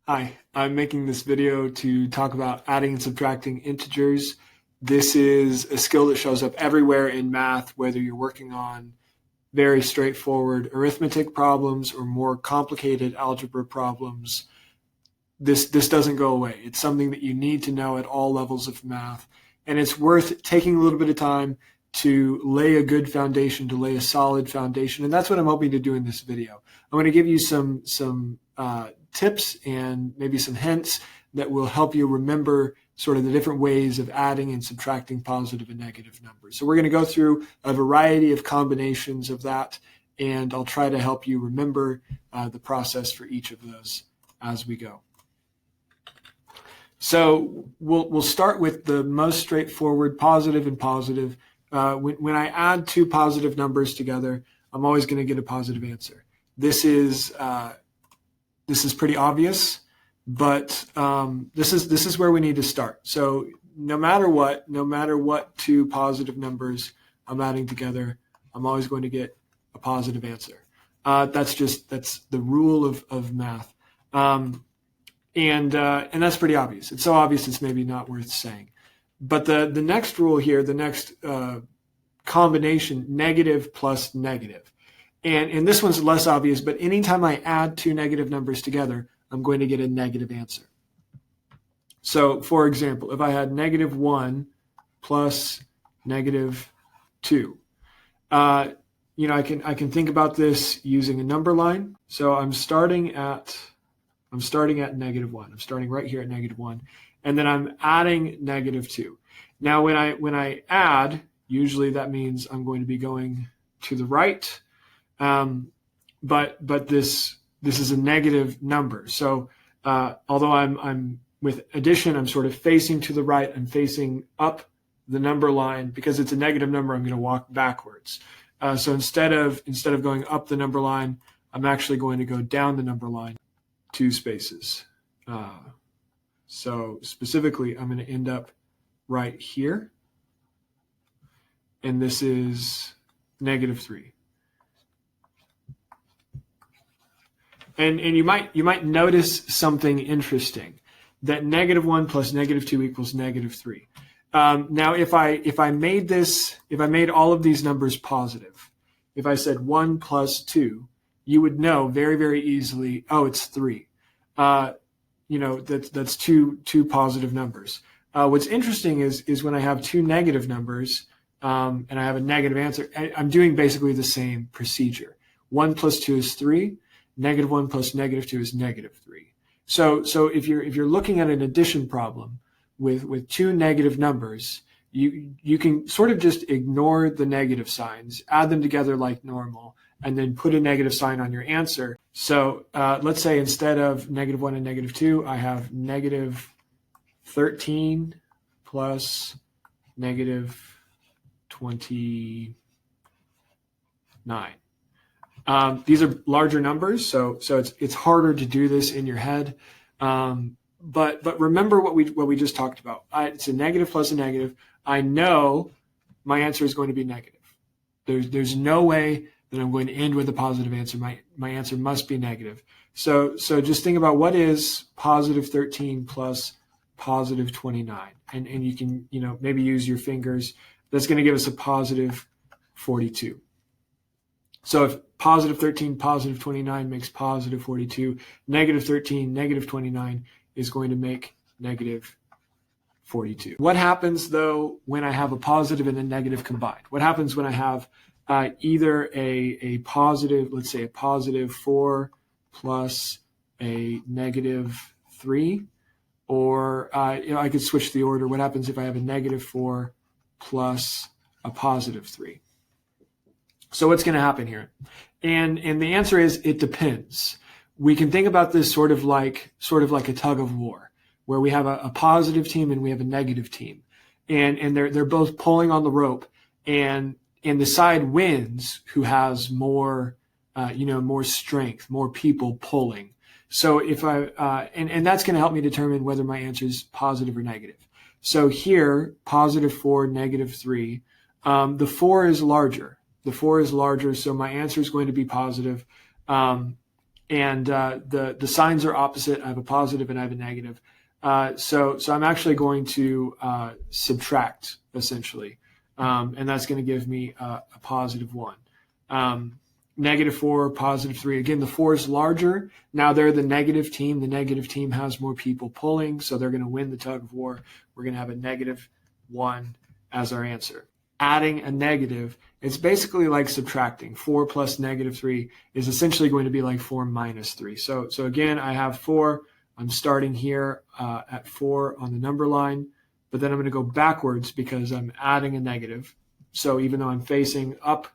Hi, I'm making this video to talk about adding and subtracting integers. This is a skill that shows up everywhere in math, whether you're working on very straightforward arithmetic problems or more complicated algebra problems. This doesn't go away. It's something that you need to know at all levels of math, and it's worth taking a little bit of time to lay a good foundation, to lay a solid foundation, and that's what I'm hoping to do in this video. I'm going to give you some tips and maybe some hints that will help you remember sort of the different ways of adding and subtracting positive and negative numbers. So we're going to go through a variety of combinations of that, and I'll try to help you remember the process for each of those as we go. So we'll start with the most straightforward, positive and positive. When I add two positive numbers together, I'm always going to get a positive answer. This is pretty obvious, but this is where we need to start. So no matter what two positive numbers I'm adding together, I'm always going to get a positive answer. That's the rule of math, and that's pretty obvious. It's so obvious it's maybe not worth saying. But the next rule here, the next combination, negative plus negative. And this one's less obvious, but anytime I add two negative numbers together, I'm going to get a negative answer. So, for example, if I had -1 plus -2, I can think about this using a number line. So I'm starting at -1. I'm starting right here at -1, and then I'm adding -2. Now, when I add, usually that means I'm going to be going to the right. But this is a negative number. So although I'm with addition, I'm sort of facing to the right. I'm facing up the number line. Because it's a negative number, I'm going to walk backwards. So instead of going up the number line, I'm actually going to go down the number line 2 spaces. So specifically, I'm going to end up right here. And this is -3. And you might notice something interesting, that -1 plus -2 equals -3. Now, if I made all of these numbers positive, if I said 1 plus 2, you would know very, very easily, oh, it's 3. That's two positive numbers. What's interesting is when I have two negative numbers and I have a negative answer, I'm doing basically the same procedure. 1 plus 2 is 3. -1 plus -2 is -3. So if you're looking at an addition problem with two negative numbers, you can sort of just ignore the negative signs, add them together like normal, and then put a negative sign on your answer. So let's say instead of -1 and -2, I have -13 plus -29. These are larger numbers, so it's harder to do this in your head. But remember what we just talked about. It's a negative plus a negative. I know my answer is going to be negative. There's no way that I'm going to end with a positive answer. My answer must be negative. So just think about what is positive 13 plus positive 29, and you can maybe use your fingers. That's going to give us a positive 42. So if positive 13, positive 29 makes positive 42, -13, -29 is going to make -42. What happens, though, when I have a positive and a negative combined? What happens when I have either a positive, let's say a positive 4 plus a -3, or I could switch the order. What happens if I have a -4 plus a positive 3? So what's going to happen here? And the answer is it depends. We can think about this sort of like a tug of war, where we have a positive team and we have a negative team, and they're both pulling on the rope, and the side wins who has more more strength, more people pulling. So if and that's going to help me determine whether my answer is positive or negative. So here, positive 4, -3. The 4 is larger. The 4 is larger, so my answer is going to be positive. and the signs are opposite. I have a positive and I have a negative. So I'm actually going to subtract, essentially, and that's going to give me a positive 1. -4, positive 3. Again, the 4 is larger. Now they're the negative team. The negative team has more people pulling, so they're going to win the tug of war. We're going to have a -1 as our answer. Adding a negative, it's basically like subtracting. 4 plus -3 is essentially going to be like 4 minus 3. So again, I have 4. I'm starting here at 4 on the number line, but then I'm going to go backwards because I'm adding a negative. So even though I'm facing up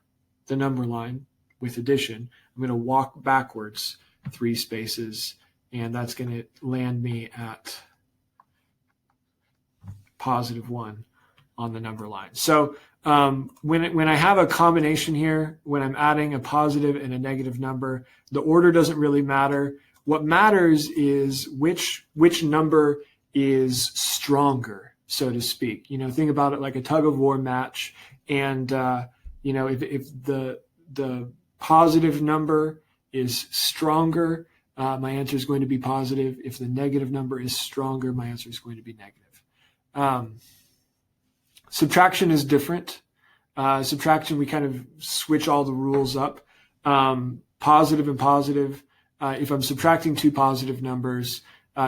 the number line with addition, I'm going to walk backwards 3 spaces, and that's going to land me at +1 on the number line. So when I have a combination here, when I'm adding a positive and a negative number, the order doesn't really matter. What matters is which number is stronger, so to speak. Think about it like a tug of war match, and if the positive number is stronger, my answer is going to be positive. If the negative number is stronger, my answer is going to be negative. Subtraction is different. Subtraction, we kind of switch all the rules up. Positive and positive. If I'm subtracting 2 positive numbers,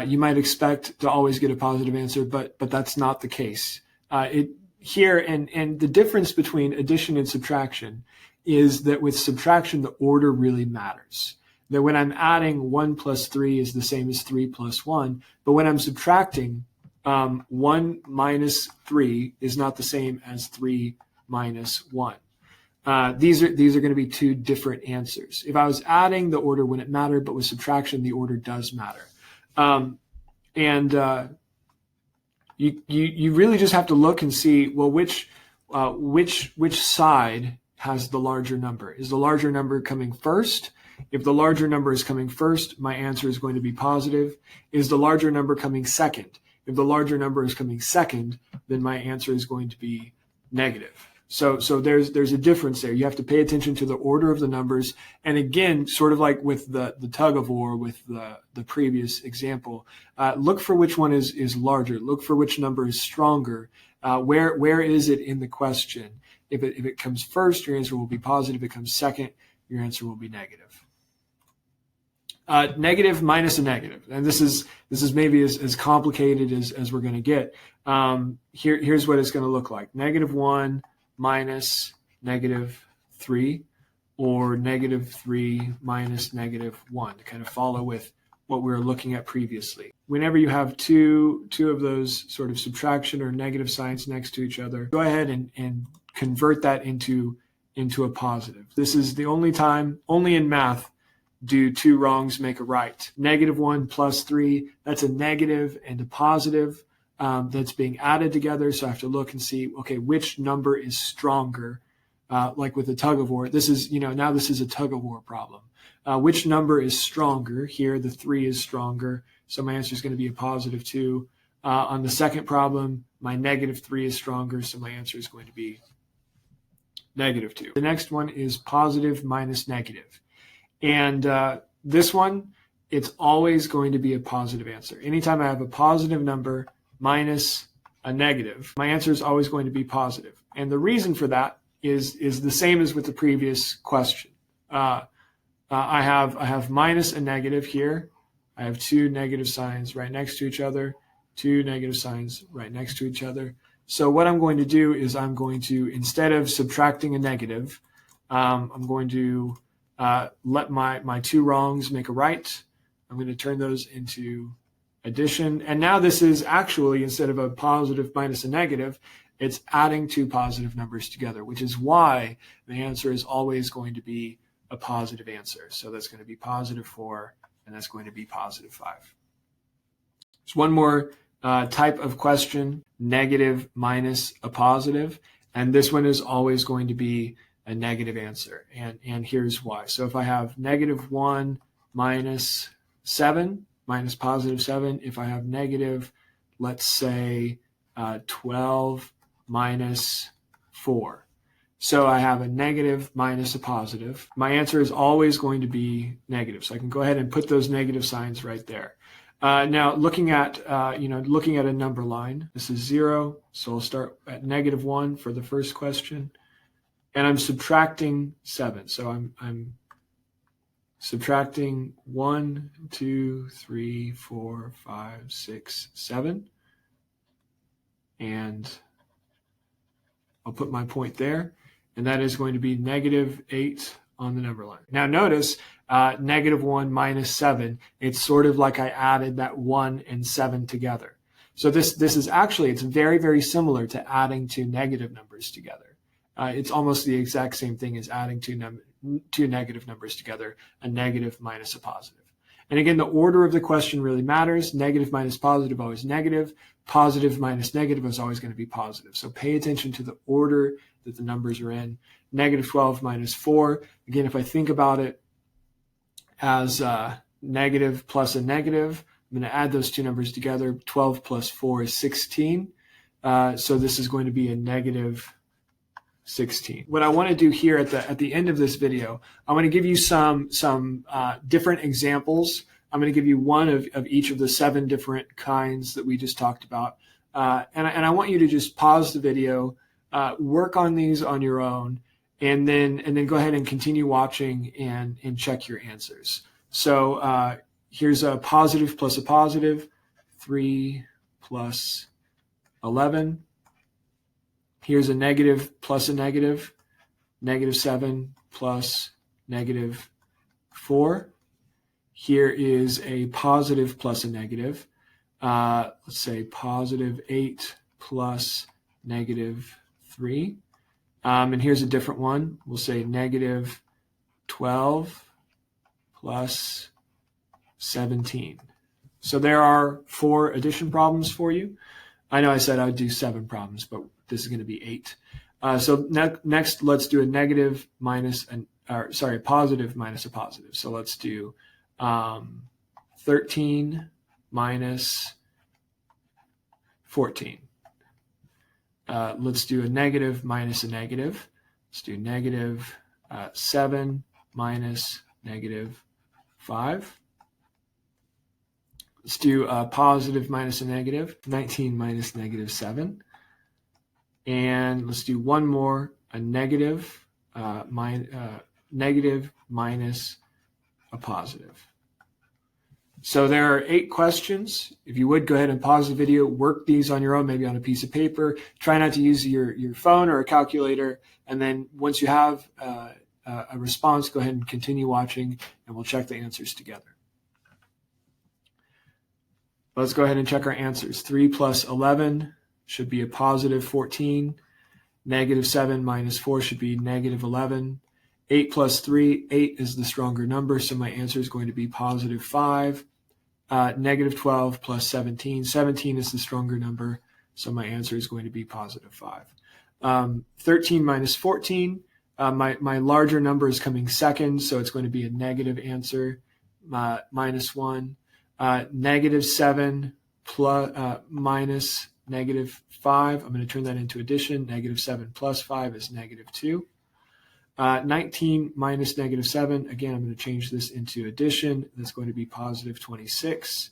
you might expect to always get a positive answer, but that's not the case. Here, and the difference between addition and subtraction is that with subtraction, the order really matters. That when I'm adding 1 plus 3 is the same as 3 plus 1, but when I'm subtracting, 1 minus 3 is not the same as 3 minus 1. These are going to be 2 different answers. If I was adding, the order wouldn't matter, but with subtraction, the order does matter. You really just have to look and see, well, which side has the larger number? Is the larger number coming first? If the larger number is coming first, my answer is going to be positive. Is the larger number coming second? If the larger number is coming second, then my answer is going to be negative. So there's a difference there. You have to pay attention to the order of the numbers. And again, sort of like with the tug of war with the previous example, look for which one is larger. Look for which number is stronger. Where is it in the question? If it comes first, your answer will be positive. If it comes second, your answer will be negative. Negative minus a negative. And this is maybe as complicated as we're going to get. Here's what it's going to look like. -1 minus -3, or -3 minus -1, to kind of follow with what we were looking at previously. Whenever you have two of those sort of subtraction or negative signs next to each other, go ahead and convert that into a positive. This is the only time, only in math, do 2 wrongs make a right. -1 plus 3, that's a negative and a positive. That's being added together. So I have to look and see, okay, which number is stronger? Like with the tug of war, this is a tug of war problem. Which number is stronger? Here, the 3 is stronger. So my answer is going to be a positive 2. On the second problem, my -3 is stronger. So my answer is going to be -2. The next one is positive minus negative. And this one, it's always going to be a positive answer. Anytime I have a positive number minus a negative, my answer is always going to be positive. And the reason for that is the same as with the previous question. I have minus a negative here. I have 2 negative signs right next to each other, 2 negative signs right next to each other. So what I'm going to do is I'm going to, instead of subtracting a negative, I'm going to let my 2 wrongs make a right. I'm going to turn those into addition. And now this is actually, instead of a positive minus a negative, it's adding 2 positive numbers together, which is why the answer is always going to be a positive answer. So that's going to be +4, and that's going to be +5. There's one more type of question, negative minus a positive, and this one is always going to be a negative answer. And here's why. So if I have -1 minus 7, minus +7, if I have negative, let's say 12 minus 4. So I have a negative minus a positive. My answer is always going to be negative. So I can go ahead and put those negative signs right there. Now looking at a number line, this is 0. So I'll start at -1 for the first question. And I'm subtracting 7. So I'm subtracting 1, 2, 3, 4, 5, 6, 7. And I'll put my point there. And that is going to be -8 on the number line. Now notice -1 minus 7. It's sort of like I added that 1 and 7 together. So this is actually, it's very, very similar to adding two negative numbers together. It's almost the exact same thing as adding two negative numbers together, a negative minus a positive. And again, the order of the question really matters. Negative minus positive, always negative. Positive minus negative is always going to be positive. So pay attention to the order that the numbers are in. -12 minus 4. Again, if I think about it as negative plus a negative, I'm going to add those two numbers together. 12 plus 4 is 16. So this is going to be a -16. What I want to do here at the end of this video, I'm going to give you some different examples. I'm going to give you one of each of the 7 different kinds that we just talked about. And I want you to just pause the video, work on these on your own, and then go ahead and continue watching and check your answers. So here's a positive plus a positive, 3 plus 11. Here's a negative plus a negative, -7 plus -4. Here is a positive plus a negative. Let's say +8 plus -3. And here's a different one. We'll say -12 plus 17. So there are 4 addition problems for you. I know I said I would do 7 problems, but this is going to be 8. So next, let's do a positive minus a positive. So let's do 13 minus 14. Let's do a negative minus a negative. Let's do -7 minus -5. Let's do a positive minus a negative, 19 minus -7. And let's do one more, a negative minus a positive. So there are 8 questions. If you would, go ahead and pause the video, work these on your own, maybe on a piece of paper. Try not to use your phone or a calculator. And then once you have a response, go ahead and continue watching, and we'll check the answers together. Let's go ahead and check our answers. 3 plus 11 should be a positive 14. -7 minus 4 should be -11. 8 plus 3, 8 is the stronger number, so my answer is going to be positive 5. -12 plus 17, 17 is the stronger number, so my answer is going to be positive 5. 13 minus 14, my larger number is coming second, so it's going to be a negative answer, -1. -7 plus minus -5, I'm going to turn that into addition. -7 plus 5 is -2. 19 minus -7, again, I'm going to change this into addition. That's going to be positive 26.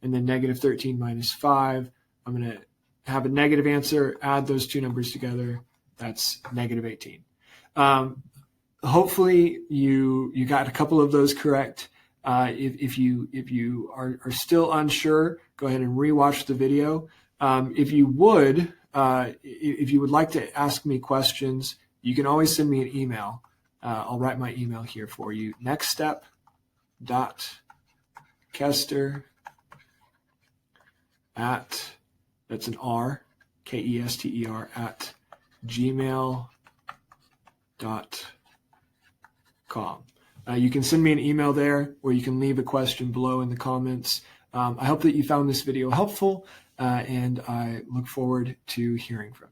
And then -13 minus 5, I'm going to have a negative answer, add those two numbers together. That's -18. Hopefully you got a couple of those correct. If you are still unsure, go ahead and rewatch the video. If you would like to ask me questions, you can always send me an email. I'll write my email here for you. nextstep.kester at, that's an R, Kester at gmail.com. You can send me an email there, or you can leave a question below in the comments. I hope that you found this video helpful, and I look forward to hearing from you.